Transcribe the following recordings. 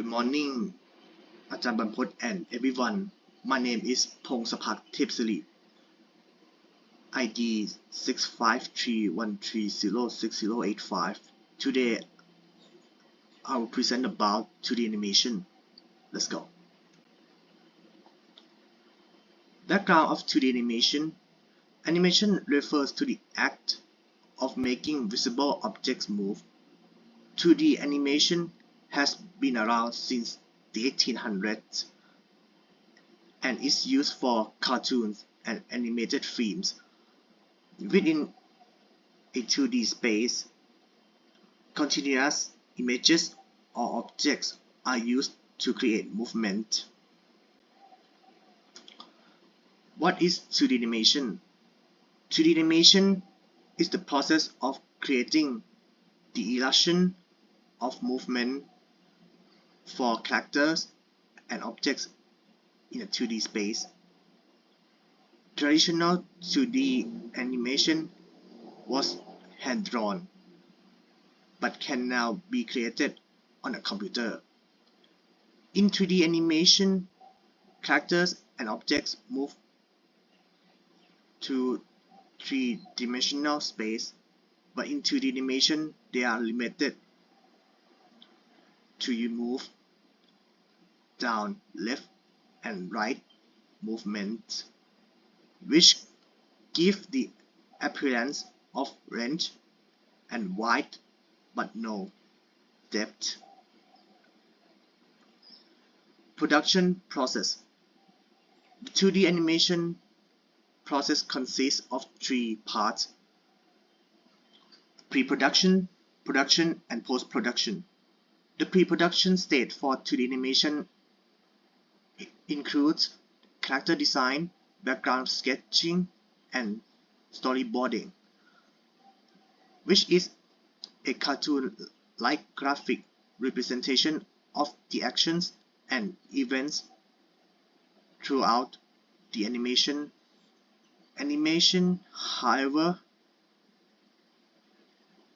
Good morning, Ajahn Bampot and everyone. My name is Pongsapak Tepsiri, ID 65313606085. Today, I will present about 2D animation. Let's go. Background of 2D animation. Animation refers to the act of making visible objects move. 2D animation has been around since the 1800s and is used for cartoons and animated films. Within a 2D space, continuous images or objects are used to create movement. What is 2D animation? 2D animation is the process of creating the illusion of movement for characters and objects in a 2D space. Traditional 2D animation was hand-drawn, but can now be created on a computer. In 3D animation, characters and objects move to three-dimensional space, but in 2D animation, they are limited to move down, left, and right movements, which give the appearance of range and width but no depth. Production process. The 2D animation process consists of three parts: pre-production, production, and post-production. The pre-production stage for 2D animation includes character design, background sketching, and storyboarding, which is a cartoon-like graphic representation of the actions and events throughout the animation. Animation, however,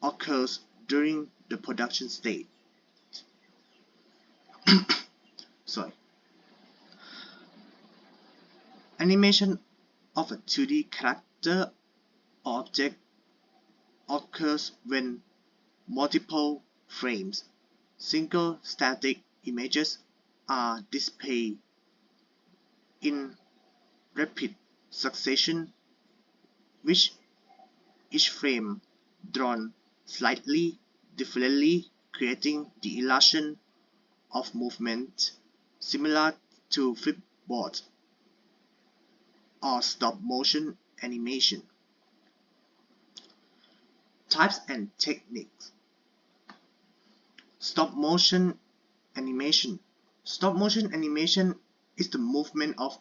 occurs during the production stage. Animation of a 2D character or object occurs when multiple frames, single static images, are displayed in rapid succession, with each frame drawn slightly differently, creating the illusion of movement similar to flipboard or stop-motion animation. Types and techniques. Stop-motion animation. Stop-motion animation is the movement of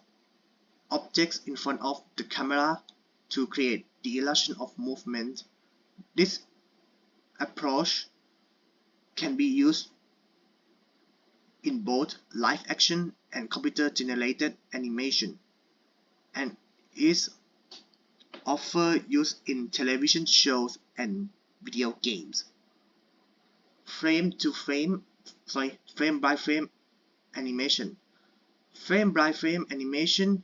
objects in front of the camera to create the illusion of movement. This approach can be used in both live action and computer-generated animation, and is often used in television shows and video games. Frame by frame animation. Frame by frame animation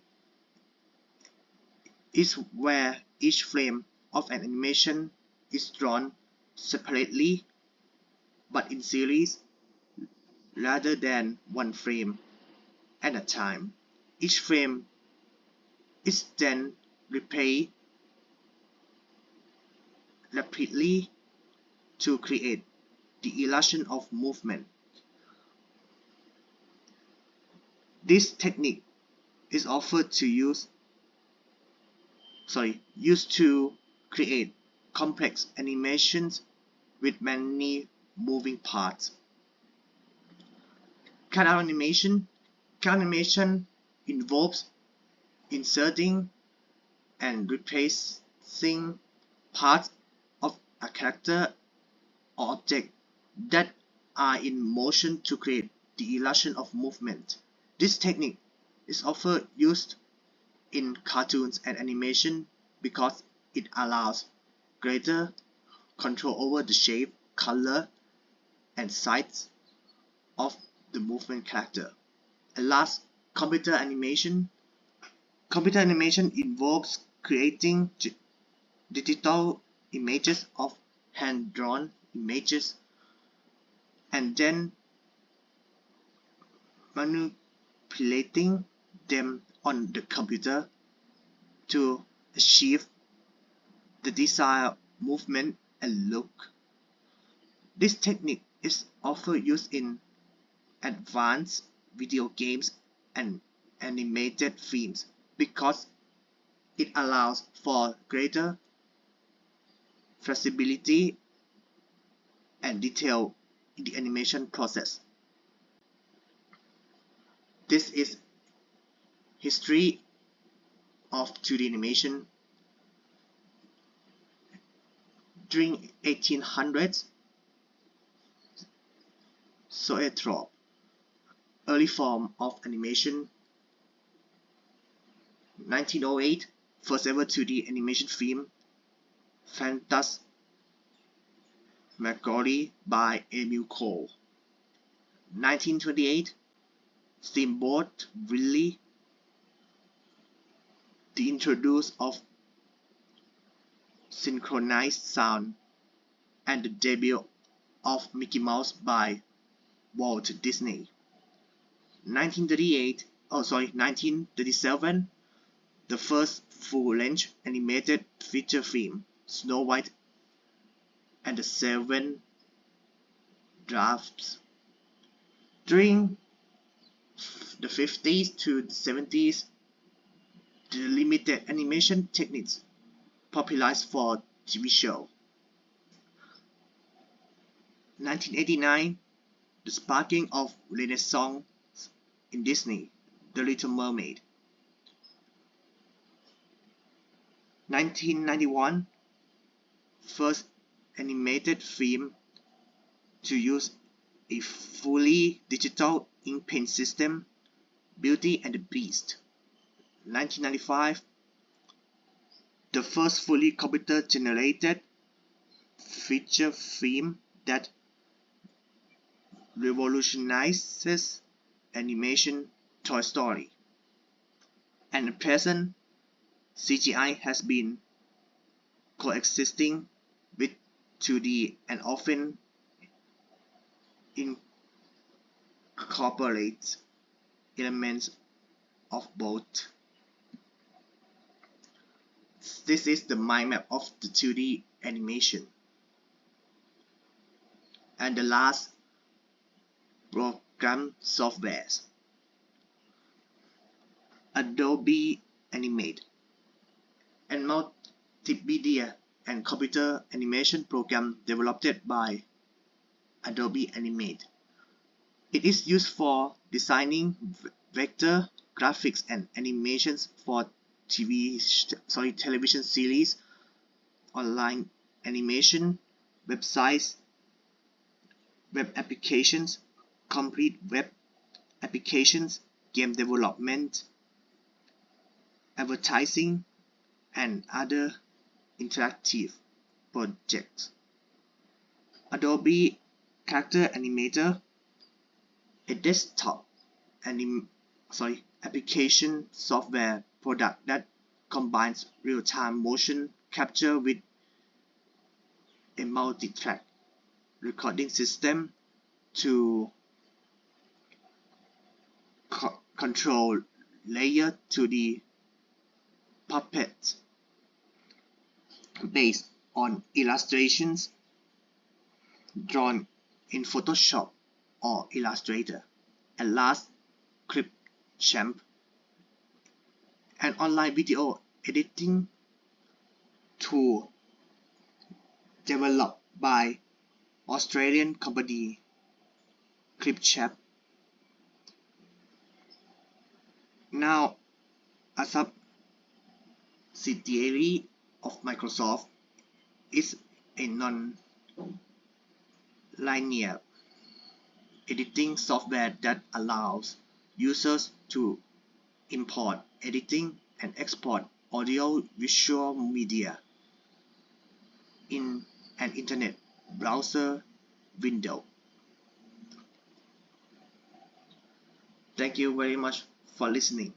is where each frame of an animation is drawn separately but in series rather than one frame at a time. Each frame is then replayed rapidly to create the illusion of movement. This technique is used to create complex animations with many moving parts. Cut animation. Cut animation involves inserting and replacing parts of a character or object that are in motion to create the illusion of movement. This technique is often used in cartoons and animation because it allows greater control over the shape, color, and size of the movement character. And last, computer animation. Computer animation involves creating digital images of hand-drawn images and then manipulating them on the computer to achieve the desired movement and look. This technique is also used in advanced video games and animated films because it allows for greater flexibility and detail in the animation process. This is history of 2D animation. During 1800s, zoetrope, early form of animation. 1908, first ever 2D animation film, Phantasmagoria by Emil Cole. 1928, Steamboat Willie, the introduction of synchronized sound, and the debut of Mickey Mouse by Walt Disney. 1937, the first full-length animated feature film, Snow White and the Seven Dwarfs. During the 50s to the 70s, the limited animation techniques popularized for TV show. 1989, the sparking of Renaissance in Disney, The Little Mermaid. 1991, first animated film to use a fully digital ink pen system, Beauty and the Beast. 1995, the first fully computer-generated feature film that revolutionizes animation, Toy Story. And at present, CGI has been coexisting with 2D and often incorporates elements of both. This is the mind map of the 2D animation. And the last, program softwares. Adobe Animate, and multimedia and computer animation program developed by Adobe Animate. It is used for designing vector graphics and animations for television series, online animation, websites, web applications, complete web applications, game development, advertising, and other interactive projects. Adobe Character Animator, a desktop application software product that combines real-time motion capture with a multi-track recording system to control layer 2D puppets based on illustrations drawn in Photoshop or Illustrator. And last, Clipchamp, an online video editing tool developed by Australian company Clipchamp. Now, a subsidiary of Microsoft, is a non-linear editing software that allows users to import, editing, and export audio-visual media in an internet browser window. Thank you very much for listening.